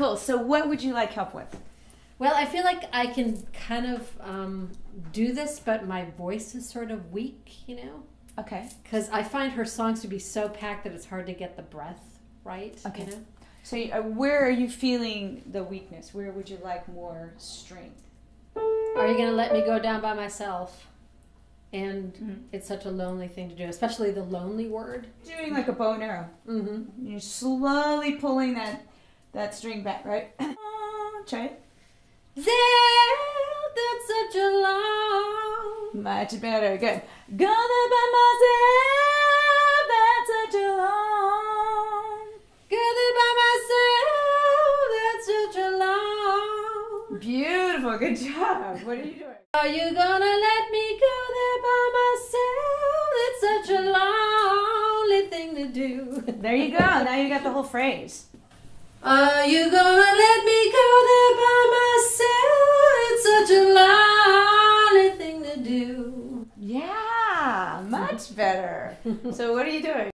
Cool. So what would you like help with? Well, I feel like I can kind of do this, but my voice is sort of weak, Okay. Because I find her songs to be so packed that it's hard to get the breath right. Okay. So where are you feeling the weakness? Where would you like more strength? Are you going to let me go down by myself? And it's such a lonely thing to do, especially the lonely word. Doing like a bow and arrow. Mm-hmm. You're slowly pulling that string back, right? Try it. There, that's such a long. Much better. Good. Gonna by myself, that's such a long. Gonna by myself, that's such a long. Beautiful. Good job. What are you doing? Are you gonna let me go there by myself? It's such a lonely thing to do. There you go. Now you got the whole phrase. Are you gonna let me go there by myself? It's such a lonely thing to do. Yeah, much better. So what are you doing?